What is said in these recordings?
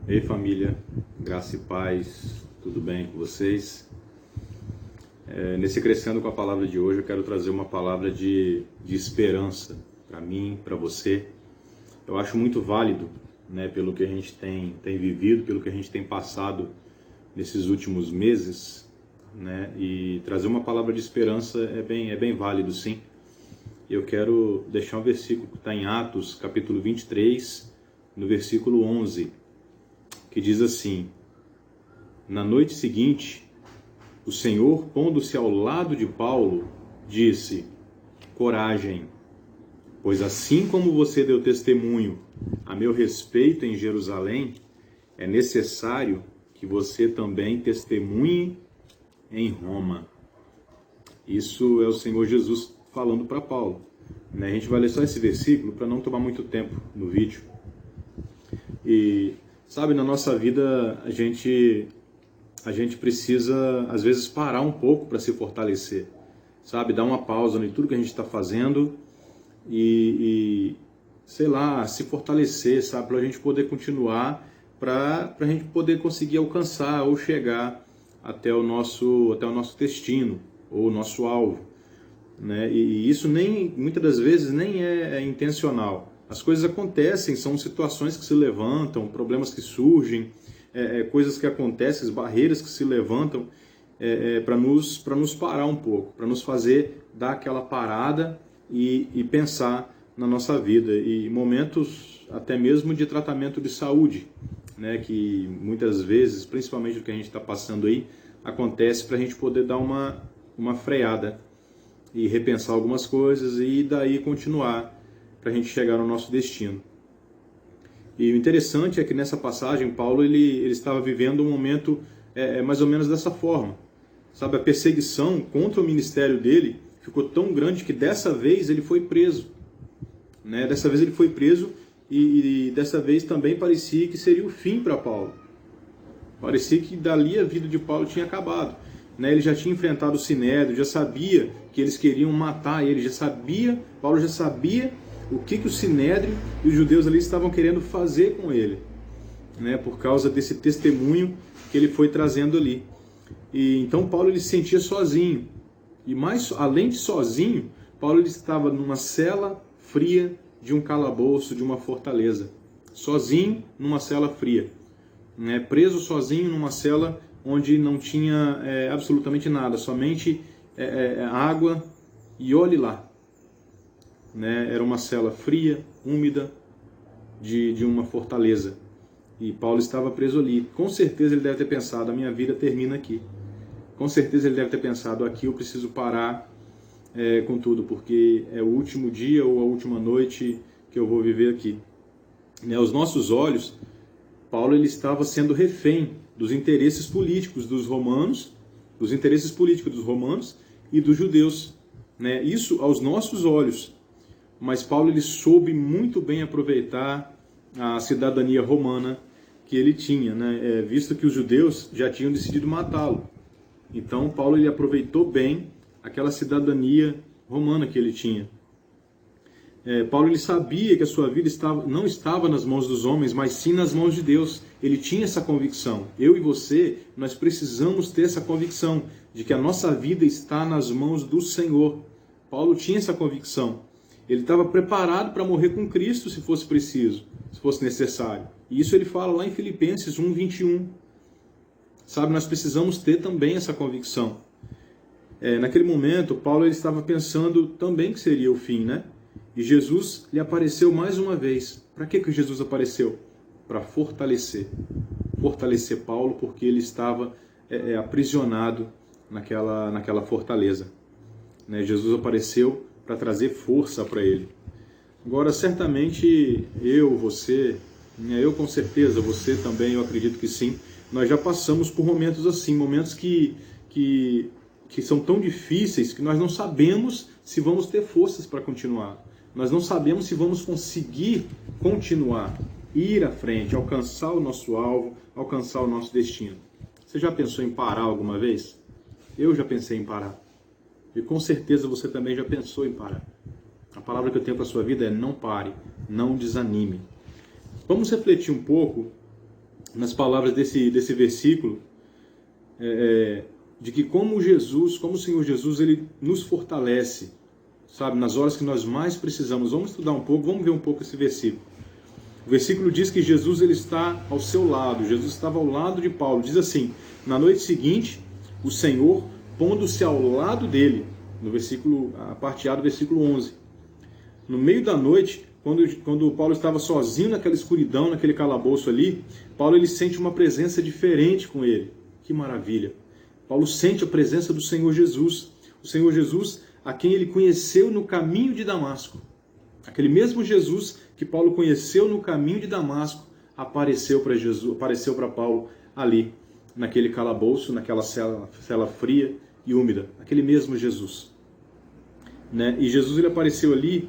Ei família, graça e paz, tudo bem com vocês? Nesse Crescendo com a Palavra de hoje eu quero trazer uma palavra de esperança para mim, para você. Eu acho muito válido, né, pelo que a gente tem vivido, pelo que a gente tem passado nesses últimos meses, né, e trazer uma palavra de esperança é bem válido sim. Eu quero deixar um versículo que está em Atos, capítulo 23, no versículo 11, que diz assim: na noite seguinte, o Senhor, pondo-se ao lado de Paulo, disse: coragem, pois assim como você deu testemunho a meu respeito em Jerusalém, é necessário que você também testemunhe em Roma. Isso é o Senhor Jesus falando para Paulo. A gente vai ler só esse versículo para não tomar muito tempo no vídeo. E sabe, na nossa vida a gente precisa às vezes parar um pouco para se fortalecer, sabe, dar uma pausa em tudo que a gente está fazendo e sei lá, se fortalecer, sabe, para a gente poder continuar, para a gente poder conseguir alcançar ou chegar até o nosso destino ou o nosso alvo, né? E isso muitas das vezes nem é intencional. As coisas acontecem, são situações que se levantam, problemas que surgem, coisas que acontecem, barreiras que se levantam para nos parar um pouco, para nos fazer dar aquela parada e pensar na nossa vida. E momentos até mesmo de tratamento de saúde, né, que muitas vezes, principalmente o que a gente está passando aí, acontece para a gente poder dar uma freada e repensar algumas coisas e daí continuar para a gente chegar no nosso destino. E o interessante é que nessa passagem Paulo ele estava vivendo um momento mais ou menos dessa forma, sabe, a perseguição contra o ministério dele ficou tão grande que dessa vez ele foi preso, né? Dessa vez ele foi preso e dessa vez também parecia que seria o fim para Paulo. Parecia que dali a vida de Paulo tinha acabado, né? Ele já tinha enfrentado o Sinédrio, já sabia que eles queriam matar ele, Paulo já sabia o que o Sinédrio e os judeus ali estavam querendo fazer com ele, né? Por causa desse testemunho que ele foi trazendo ali. E então Paulo ele se sentia sozinho. E mais além de sozinho, Paulo ele estava numa cela fria de um calabouço, de uma fortaleza. Sozinho numa cela fria, né? Preso sozinho numa cela onde não tinha absolutamente nada, somente água e olhe lá. Né? Era uma cela fria, úmida, de uma fortaleza. E Paulo estava preso ali. Com certeza ele deve ter pensado: a minha vida termina aqui. Com certeza ele deve ter pensado: aqui eu preciso parar com tudo, porque é o último dia ou a última noite que eu vou viver aqui. Né? Aos nossos olhos, Paulo ele estava sendo refém dos interesses políticos dos romanos, e dos judeus, né? Isso aos nossos olhos. Mas Paulo ele soube muito bem aproveitar a cidadania romana que ele tinha, né? Visto que os judeus já tinham decidido matá-lo. Então Paulo ele aproveitou bem aquela cidadania romana que ele tinha. Paulo ele sabia que a sua vida não estava nas mãos dos homens, mas sim nas mãos de Deus. Ele tinha essa convicção. Eu e você, nós precisamos ter essa convicção de que a nossa vida está nas mãos do Senhor. Paulo tinha essa convicção. Ele estava preparado para morrer com Cristo se fosse preciso, se fosse necessário. E isso ele fala lá em Filipenses 1:21. Sabe, nós precisamos ter também essa convicção. Naquele momento, Paulo ele estava pensando também que seria o fim, né? E Jesus lhe apareceu mais uma vez. Para que Jesus apareceu? Para fortalecer Paulo, porque ele estava aprisionado naquela fortaleza. Né? Jesus apareceu para trazer força para ele. Agora, certamente você, né, eu com certeza, você também, eu acredito que sim, nós já passamos por momentos assim, momentos que são tão difíceis que nós não sabemos se vamos ter forças para continuar. Nós não sabemos se vamos conseguir continuar, ir à frente, alcançar o nosso alvo, alcançar o nosso destino. Você já pensou em parar alguma vez? Eu já pensei em parar. E com certeza você também já pensou em parar. A palavra que eu tenho para a sua vida é: não pare, não desanime. Vamos refletir um pouco nas palavras desse versículo, de que como o Senhor Jesus, ele nos fortalece, sabe, nas horas que nós mais precisamos. Vamos estudar um pouco, vamos ver um pouco esse versículo. O versículo diz que Jesus ele está ao seu lado, Jesus estava ao lado de Paulo. Diz assim: na noite seguinte, o Senhor, pondo-se ao lado dele, no versículo, a parte A do versículo 11. No meio da noite, quando Paulo estava sozinho naquela escuridão, naquele calabouço ali, Paulo ele sente uma presença diferente com ele. Que maravilha! Paulo sente a presença do Senhor Jesus. O Senhor Jesus, a quem ele conheceu no caminho de Damasco. Aquele mesmo Jesus que Paulo conheceu no caminho de Damasco, apareceu para Paulo ali, naquele calabouço, naquela cela fria e úmida. Aquele mesmo Jesus. Né? E Jesus ele apareceu ali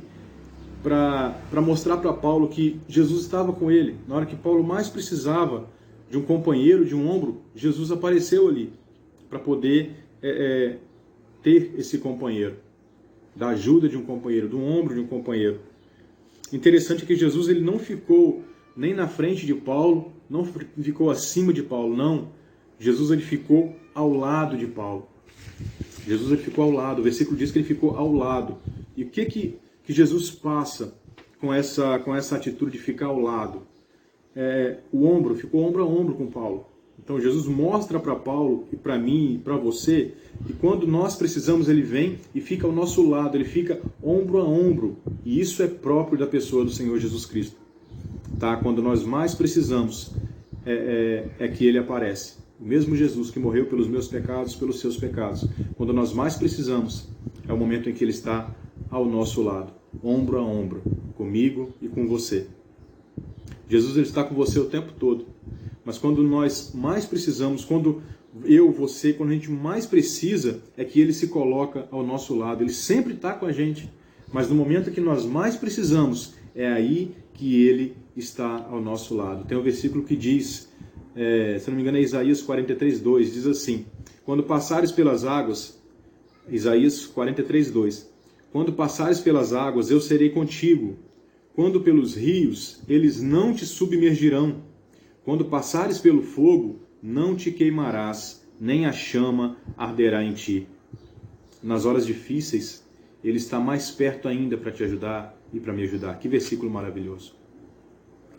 para mostrar para Paulo que Jesus estava com ele. Na hora que Paulo mais precisava de um companheiro, de um ombro, Jesus apareceu ali para poder ter esse companheiro, da ajuda de um companheiro, do ombro de um companheiro. Interessante que Jesus ele não ficou nem na frente de Paulo, não ficou acima de Paulo, não. Jesus ele ficou ao lado de Paulo. Jesus ele ficou ao lado. O versículo diz que ele ficou ao lado. E o que Jesus passa com essa atitude de ficar ao lado? O ombro, ficou ombro a ombro com Paulo. Então Jesus mostra para Paulo e para mim e para você que quando nós precisamos ele vem e fica ao nosso lado, ele fica ombro a ombro. E isso é próprio da pessoa do Senhor Jesus Cristo. Tá? Quando nós mais precisamos é que ele aparece. O mesmo Jesus que morreu pelos meus pecados, pelos seus pecados. Quando nós mais precisamos é o momento em que ele está ao nosso lado, ombro a ombro, comigo e com você. Jesus ele está com você o tempo todo. Mas quando nós mais precisamos, quando você, quando a gente mais precisa, é que ele se coloca ao nosso lado. Ele sempre está com a gente. Mas no momento que nós mais precisamos, é aí que ele está ao nosso lado. Tem um versículo que diz, se não me engano é Isaías 43:2, diz assim: quando passares pelas águas, Isaías 43:2, quando passares pelas águas, eu serei contigo. Quando pelos rios, eles não te submergirão. Quando passares pelo fogo, não te queimarás, nem a chama arderá em ti. Nas horas difíceis, ele está mais perto ainda para te ajudar e para me ajudar. Que versículo maravilhoso.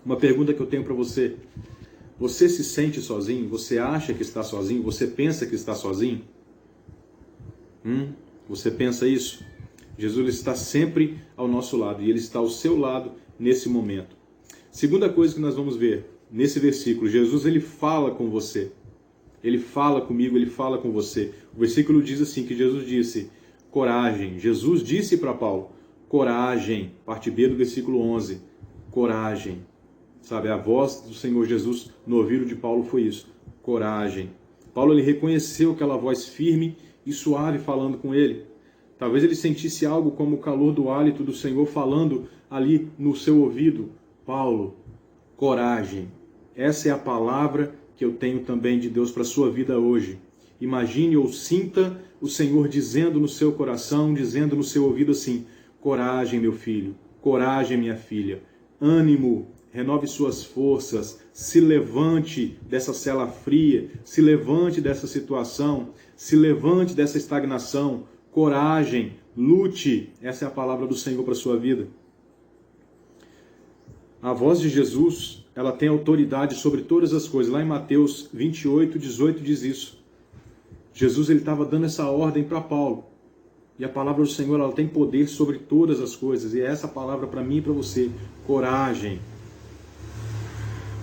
Uma pergunta que eu tenho para você. Você se sente sozinho? Você acha que está sozinho? Você pensa que está sozinho? Você pensa isso? Jesus está sempre ao nosso lado e ele está ao seu lado nesse momento. Segunda coisa que nós vamos ver nesse versículo, Jesus ele fala com você. Ele fala comigo, ele fala com você. O versículo diz assim, que Jesus disse, coragem. Jesus disse para Paulo, coragem. Parte B do versículo 11, coragem. Sabe, a voz do Senhor Jesus no ouvido de Paulo foi isso, coragem. Paulo ele reconheceu aquela voz firme e suave falando com ele. Talvez ele sentisse algo como o calor do hálito do Senhor falando ali no seu ouvido. Paulo, coragem. Essa é a palavra que eu tenho também de Deus para a sua vida hoje. Imagine ou sinta o Senhor dizendo no seu coração, dizendo no seu ouvido assim, coragem, meu filho, coragem, minha filha, ânimo, renove suas forças, se levante dessa cela fria, se levante dessa situação, se levante dessa estagnação, coragem, lute. Essa é a palavra do Senhor para a sua vida. A voz de Jesus, ela tem autoridade sobre todas as coisas. Lá em Mateus 28:18 diz isso. Jesus ele estava dando essa ordem para Paulo. E a palavra do Senhor ela tem poder sobre todas as coisas. E é essa palavra para mim e para você. Coragem.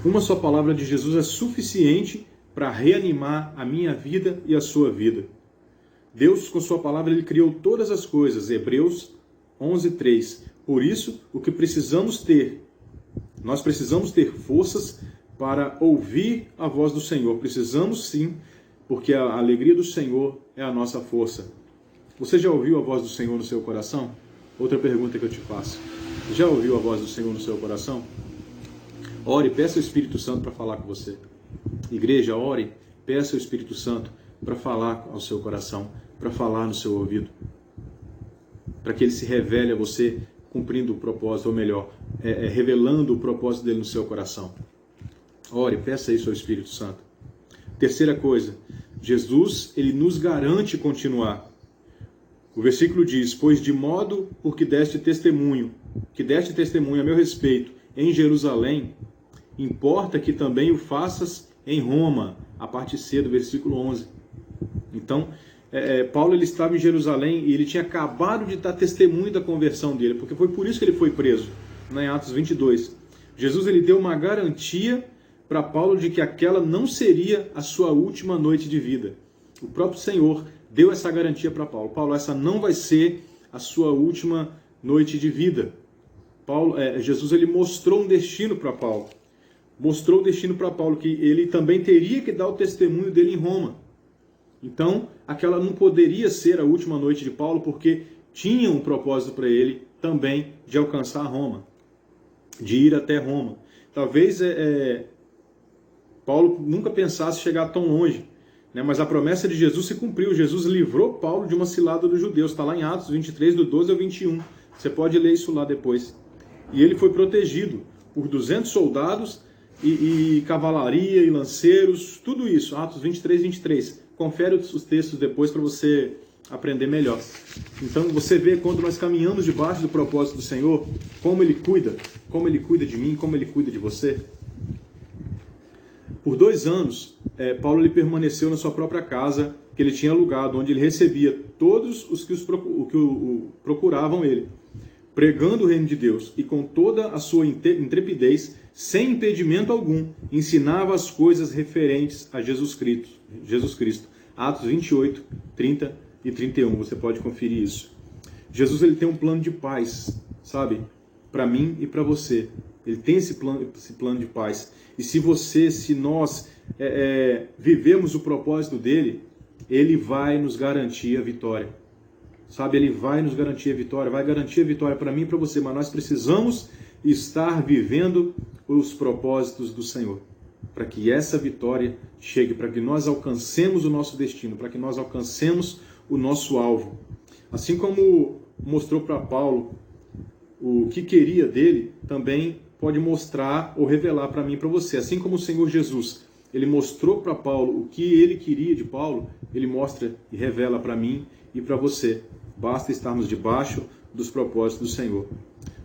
Uma só palavra de Jesus é suficiente para reanimar a minha vida e a sua vida. Deus, com sua palavra, ele criou todas as coisas. Hebreus 11:3. Por isso, o que precisamos ter, nós precisamos ter forças para ouvir a voz do Senhor. Precisamos sim, porque a alegria do Senhor é a nossa força. Você já ouviu a voz do Senhor no seu coração? Outra pergunta que eu te faço. Já ouviu a voz do Senhor no seu coração? Ore, peça o Espírito Santo para falar com você. Igreja, ore, peça o Espírito Santo para falar ao seu coração, para falar no seu ouvido. Para que ele se revele a você cumprindo o propósito, ou melhor, revelando o propósito dele no seu coração. Ore, peça isso ao Espírito Santo. Terceira coisa, Jesus, ele nos garante continuar. O versículo diz: pois de modo porque deste testemunho a meu respeito em Jerusalém, importa que também o faças em Roma, a parte C do versículo 11. Então, Paulo ele estava em Jerusalém e ele tinha acabado de dar testemunho da conversão dele, porque foi por isso que ele foi preso, em Atos 22. Jesus ele deu uma garantia para Paulo de que aquela não seria a sua última noite de vida. O próprio Senhor deu essa garantia para Paulo. Paulo, essa não vai ser a sua última noite de vida. Jesus ele mostrou um destino para Paulo. Mostrou o destino para Paulo, que ele também teria que dar o testemunho dele em Roma. Então, aquela não poderia ser a última noite de Paulo, porque tinha um propósito para ele também de alcançar Roma, de ir até Roma. Talvez Paulo nunca pensasse chegar tão longe, né? Mas a promessa de Jesus se cumpriu. Jesus livrou Paulo de uma cilada dos judeus. Está lá em Atos 23, do 12 ao 21. Você pode ler isso lá depois. E ele foi protegido por 200 soldados e cavalaria e lanceiros, tudo isso. Atos 23, 23. Confere os textos depois para você aprender melhor. Então você vê, quando nós caminhamos debaixo do propósito do Senhor, como Ele cuida de mim, como Ele cuida de você. Por 2 anos, Paulo ele permaneceu na sua própria casa, que ele tinha alugado, onde ele recebia todos os que o procuravam ele, pregando o reino de Deus, e com toda a sua intrepidez, sem impedimento algum, ensinava as coisas referentes a Jesus Cristo. Atos 28, 30 e 31, você pode conferir isso. Jesus ele tem um plano de paz, sabe? Para mim e para você. Ele tem esse plano de paz. E se nós vivemos o propósito dele, ele vai nos garantir a vitória. Sabe, ele vai nos garantir a vitória, vai garantir a vitória para mim e para você, mas nós precisamos estar vivendo os propósitos do Senhor, para que essa vitória chegue, para que nós alcancemos o nosso destino, para que nós alcancemos o nosso alvo. Assim como mostrou para Paulo o que queria dele, também pode mostrar ou revelar para mim e para você. Assim como o Senhor Jesus, ele mostrou para Paulo o que ele queria de Paulo, ele mostra e revela para mim e para você. Basta estarmos debaixo dos propósitos do Senhor.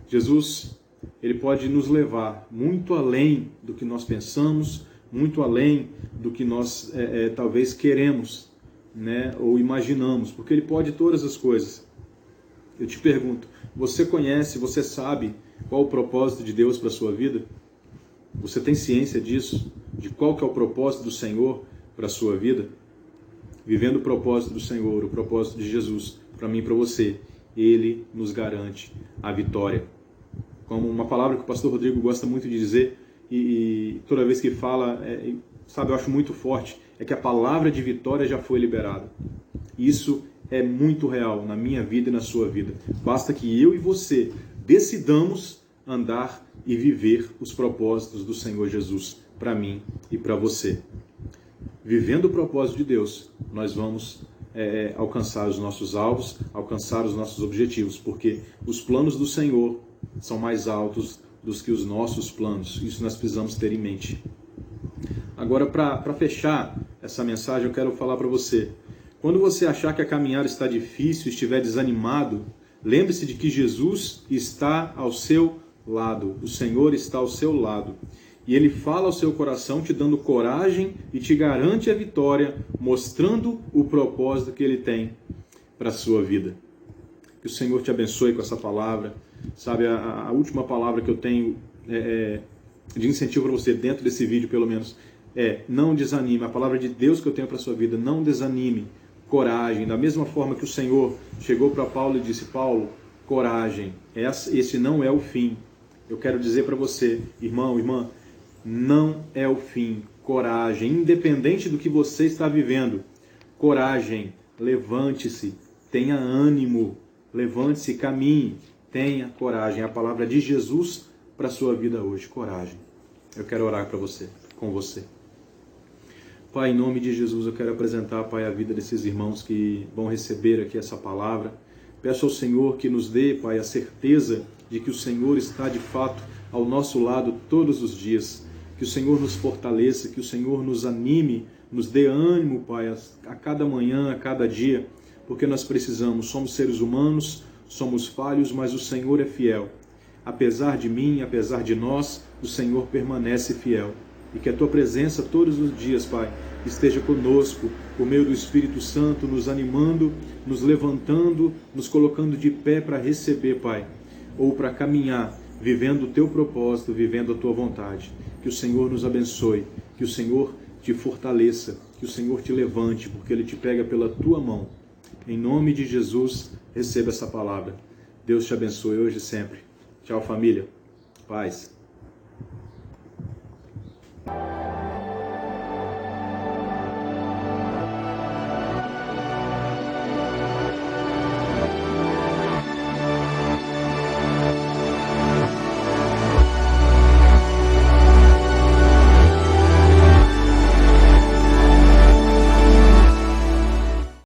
Jesus, ele pode nos levar muito além do que nós pensamos, muito além do que nós talvez queremos, né, ou imaginamos, porque ele pode todas as coisas. Eu te pergunto, você conhece, você sabe qual o propósito de Deus para a sua vida? Você tem ciência disso? De qual que é o propósito do Senhor para a sua vida? Vivendo o propósito do Senhor, o propósito de Jesus, para mim e para você, Ele nos garante a vitória. Como uma palavra que o pastor Rodrigo gosta muito de dizer, e toda vez que fala, sabe, eu acho muito forte, é que a palavra de vitória já foi liberada. Isso é muito real na minha vida e na sua vida. Basta que eu e você decidamos andar e viver os propósitos do Senhor Jesus para mim e para você. Vivendo o propósito de Deus, nós vamos alcançar os nossos alvos, alcançar os nossos objetivos, porque os planos do Senhor são mais altos do que os nossos planos. Isso nós precisamos ter em mente. Agora, para fechar essa mensagem, eu quero falar para você. Quando você achar que a caminhada está difícil, estiver desanimado, lembre-se de que Jesus está ao seu lado. O Senhor está ao seu lado. E Ele fala ao seu coração, te dando coragem e te garante a vitória, mostrando o propósito que Ele tem para a sua vida. Que o Senhor te abençoe com essa palavra. Sabe, a última palavra que eu tenho de incentivo para você, dentro desse vídeo pelo menos, não desanime. A palavra de Deus que eu tenho para a sua vida, não desanime. Coragem. Da mesma forma que o Senhor chegou para Paulo e disse: Paulo, coragem. Esse não é o fim. Eu quero dizer para você, irmão, irmã, não é o fim. Coragem, independente do que você está vivendo. Coragem, levante-se, tenha ânimo, levante-se, caminhe, tenha coragem. A palavra de Jesus para a sua vida hoje, coragem. Eu quero orar para você, com você. Pai, em nome de Jesus, eu quero apresentar, Pai, a vida desses irmãos que vão receber aqui essa palavra. Peço ao Senhor que nos dê, Pai, a certeza de que o Senhor está de fato ao nosso lado todos os dias. Que o Senhor nos fortaleça, que o Senhor nos anime, nos dê ânimo, Pai, a cada manhã, a cada dia, porque nós precisamos. Somos seres humanos, somos falhos, mas o Senhor é fiel. Apesar de mim, apesar de nós, o Senhor permanece fiel. E que a Tua presença todos os dias, Pai, esteja conosco, por meio do Espírito Santo, nos animando, nos levantando, nos colocando de pé para receber, Pai, ou para caminhar, vivendo o Teu propósito, vivendo a Tua vontade. Que o Senhor nos abençoe, que o Senhor te fortaleça, que o Senhor te levante, porque Ele te pega pela Tua mão. Em nome de Jesus, receba essa palavra. Deus te abençoe hoje e sempre. Tchau, família. Paz.